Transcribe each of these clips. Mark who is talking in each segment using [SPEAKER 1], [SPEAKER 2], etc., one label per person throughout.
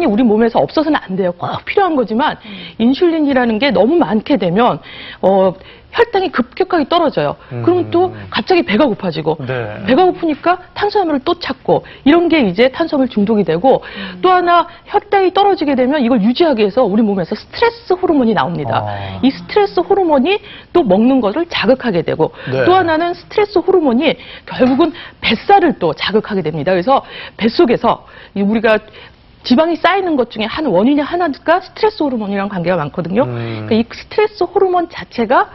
[SPEAKER 1] 인슐린이 우리 몸에서 없어서는 안 돼요. 꼭 필요한 거지만 인슐린이라는 게 너무 많게 되면 혈당이 급격하게 떨어져요. 그러면 또 갑자기 배가 고파지고
[SPEAKER 2] 네.
[SPEAKER 1] 배가 고프니까 탄수화물을 또 찾고 이런 게 이제 탄수화물 중독이 되고 또 하나 혈당이 떨어지게 되면 이걸 유지하기 위해서 우리 몸에서 스트레스 호르몬이 나옵니다. 이 스트레스 호르몬이 또 먹는 것을 자극하게 되고
[SPEAKER 2] 네.
[SPEAKER 1] 또 하나는 스트레스 호르몬이 결국은 뱃살을 또 자극하게 됩니다. 그래서 뱃속에서 우리가 지방이 쌓이는 것 중에 한 원인이 하나가 스트레스 호르몬이랑 관계가 많거든요. 그러니까 이 스트레스 호르몬 자체가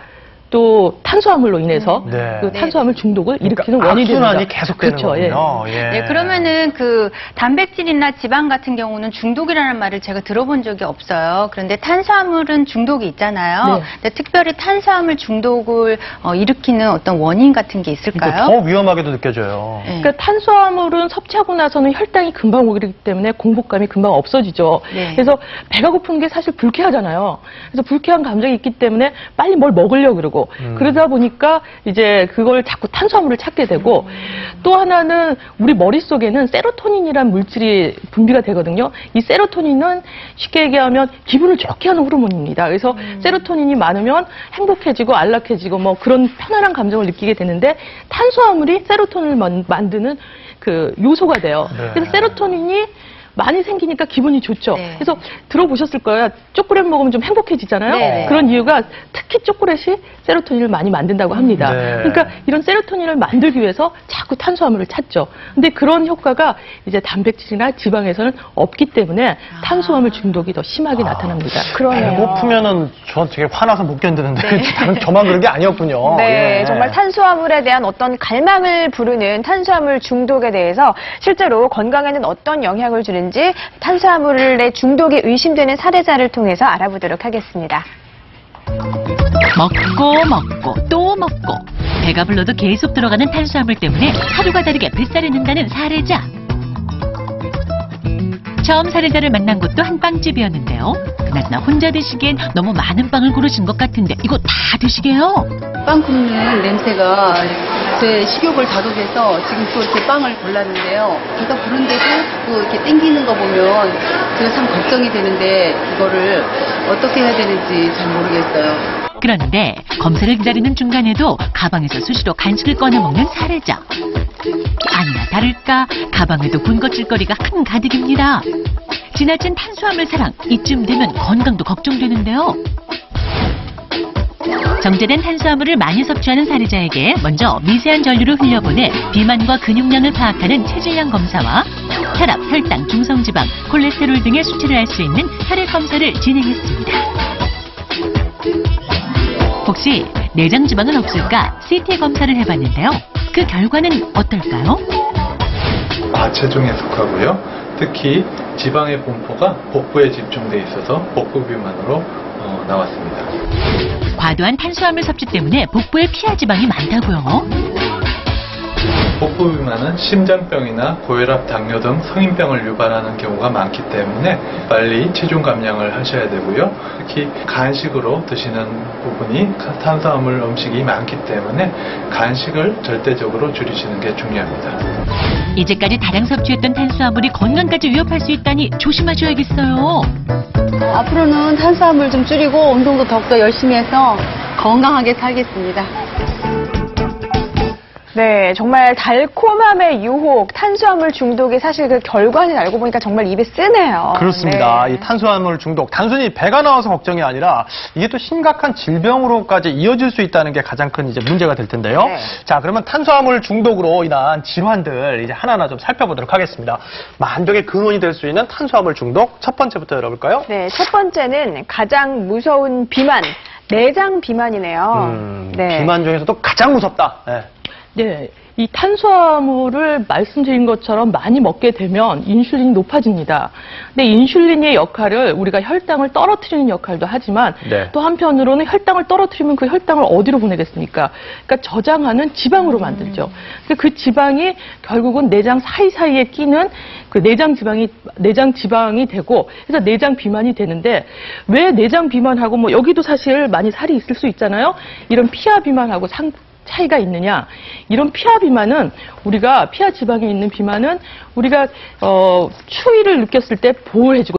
[SPEAKER 1] 또 탄수화물로 인해서
[SPEAKER 2] 네.
[SPEAKER 1] 그 탄수화물 중독을 일으키는
[SPEAKER 2] 그러니까
[SPEAKER 1] 원인이 됩니다.
[SPEAKER 2] 악순환이 계속되는
[SPEAKER 1] 그렇죠,
[SPEAKER 2] 거군요. 예.
[SPEAKER 3] 네, 그러면은 그 단백질이나 지방 같은 경우는 중독이라는 말을 제가 들어본 적이 없어요. 그런데 탄수화물은 중독이 있잖아요.
[SPEAKER 1] 네.
[SPEAKER 3] 근데 특별히 탄수화물 중독을 일으키는 어떤 원인 같은 게 있을까요?
[SPEAKER 2] 더 위험하게도 느껴져요.
[SPEAKER 3] 네.
[SPEAKER 1] 그러니까 탄수화물은 섭취하고 나서는 혈당이 금방 오기 때문에 공복감이 금방 없어지죠.
[SPEAKER 3] 네.
[SPEAKER 1] 그래서 배가 고픈 게 사실 불쾌하잖아요. 그래서 불쾌한 감정이 있기 때문에 빨리 뭘 먹으려고 그러고 그러다 보니까 이제 그걸 자꾸 탄수화물을 찾게 되고 또 하나는 우리 머릿속에는 세로토닌이라는 물질이 분비가 되거든요. 이 세로토닌은 쉽게 얘기하면 기분을 좋게 하는 호르몬입니다. 그래서 세로토닌이 많으면 행복해지고 안락해지고 뭐 그런 편안한 감정을 느끼게 되는데 탄수화물이 세로토닌을 만드는 그 요소가 돼요.
[SPEAKER 2] 네.
[SPEAKER 1] 그래서 세로토닌이 많이 생기니까 기분이 좋죠.
[SPEAKER 3] 네.
[SPEAKER 1] 그래서 들어보셨을 거예요. 초콜릿 먹으면 좀 행복해지잖아요.
[SPEAKER 3] 네.
[SPEAKER 1] 그런 이유가 특히 초콜릿이 세로토닌을 많이 만든다고 합니다.
[SPEAKER 2] 네.
[SPEAKER 1] 그러니까 이런 세로토닌을 만들기 위해서 자꾸 탄수화물을 찾죠. 근데 그런 효과가 이제 단백질이나 지방에서는 없기 때문에 탄수화물 중독이 더 심하게 나타납니다.
[SPEAKER 2] 배고프면은 저 되게 화나서 못 견디는데 다른 저만 그런 게 아니었군요.
[SPEAKER 4] 네,
[SPEAKER 2] 예.
[SPEAKER 4] 정말 탄수화물에 대한 어떤 갈망을 부르는 탄수화물 중독에 대해서 실제로 건강에는 어떤 영향을 주는지 탄수화물의 중독이 의심되는 사례자를 통해서 알아보도록 하겠습니다.
[SPEAKER 5] 먹고 또 먹고 배가 불러도 계속 들어가는 탄수화물 때문에 하루가 다르게 뱃살이 는다는 사례자. 처음 사례자를 만난 곳도 한 빵집이었는데요. 그나저나 혼자 드시기엔 너무 많은 빵을 고르신 것 같은데 이거 다 드시게요?
[SPEAKER 6] 빵 굽는 냄새가 제 식욕을 자극해서 지금 또 이렇게 빵을 골랐는데요. 배가 부른데도 자꾸 이렇게 땡기는 거 보면 제가 참 걱정이 되는데 이거를 어떻게 해야 되는지 잘 모르겠어요.
[SPEAKER 5] 그런데 검사를 기다리는 중간에도 가방에서 수시로 간식을 꺼내 먹는 사례자. 아니나 다를까 가방에도 군것질거리가 한가득입니다. 지나친 탄수화물 사랑, 이쯤 되면 건강도 걱정되는데요. 정제된 탄수화물을 많이 섭취하는 사례자에게 먼저 미세한 전류를 흘려보내 비만과 근육량을 파악하는 체질량 검사와 혈압, 혈당, 중성지방, 콜레스테롤 등의 수치를 알 수 있는 혈액 검사를 진행했습니다. 혹시 내장 지방은 없을까 CT 검사를 해봤는데요. 그 결과는 어떨까요?
[SPEAKER 7] 과체중에 속하고요. 특히 지방의 분포가 복부에 집중돼 있어서 복부 비만으로 나왔습니다.
[SPEAKER 5] 과도한 탄수화물 섭취 때문에 복부에 피하 지방이 많다고요.
[SPEAKER 7] 복부 비만은 심장병이나 고혈압, 당뇨 등 성인병을 유발하는 경우가 많기 때문에 빨리 체중 감량을 하셔야 되고요. 특히 간식으로 드시는 부분이 탄수화물 음식이 많기 때문에 간식을 절대적으로 줄이시는 게 중요합니다.
[SPEAKER 5] 이제까지 다량 섭취했던 탄수화물이 건강까지 위협할 수 있다니 조심하셔야겠어요.
[SPEAKER 6] 앞으로는 탄수화물 좀 줄이고 운동도 더욱더 열심히 해서 건강하게 살겠습니다.
[SPEAKER 4] 네, 정말 달콤함의 유혹, 탄수화물 중독이 사실 그 결과는 알고 보니까 정말 입에 쓰네요.
[SPEAKER 2] 그렇습니다.
[SPEAKER 4] 네.
[SPEAKER 2] 이 탄수화물 중독, 단순히 배가 나와서 걱정이 아니라 이게 또 심각한 질병으로까지 이어질 수 있다는 게 가장 큰 이제 문제가 될 텐데요.
[SPEAKER 4] 네.
[SPEAKER 2] 자, 그러면 탄수화물 중독으로 인한 질환들 이제 하나하나 좀 살펴보도록 하겠습니다. 만병의 근원이 될 수 있는 탄수화물 중독 첫 번째부터 열어볼까요?
[SPEAKER 4] 네, 첫 번째는 가장 무서운 비만, 내장 비만이네요. 네.
[SPEAKER 2] 비만 중에서도 가장 무섭다. 네.
[SPEAKER 1] 네, 이 탄수화물을 말씀드린 것처럼 많이 먹게 되면 인슐린이 높아집니다. 근데 인슐린의 역할을 우리가 혈당을 떨어뜨리는 역할도 하지만
[SPEAKER 2] 네.
[SPEAKER 1] 또 한편으로는 혈당을 떨어뜨리면 그 혈당을 어디로 보내겠습니까? 그러니까 저장하는 지방으로 만들죠. 그 지방이 결국은 내장 사이사이에 끼는 그 내장 지방이 되고 그래서 내장 비만이 되는데 왜 내장 비만하고 뭐 여기도 사실 많이 살이 있을 수 있잖아요. 이런 피하 비만하고 차이가 있느냐? 이런 피하 비만은 피하 지방에 있는 비만은 우리가 추위를 느꼈을 때 보호해주고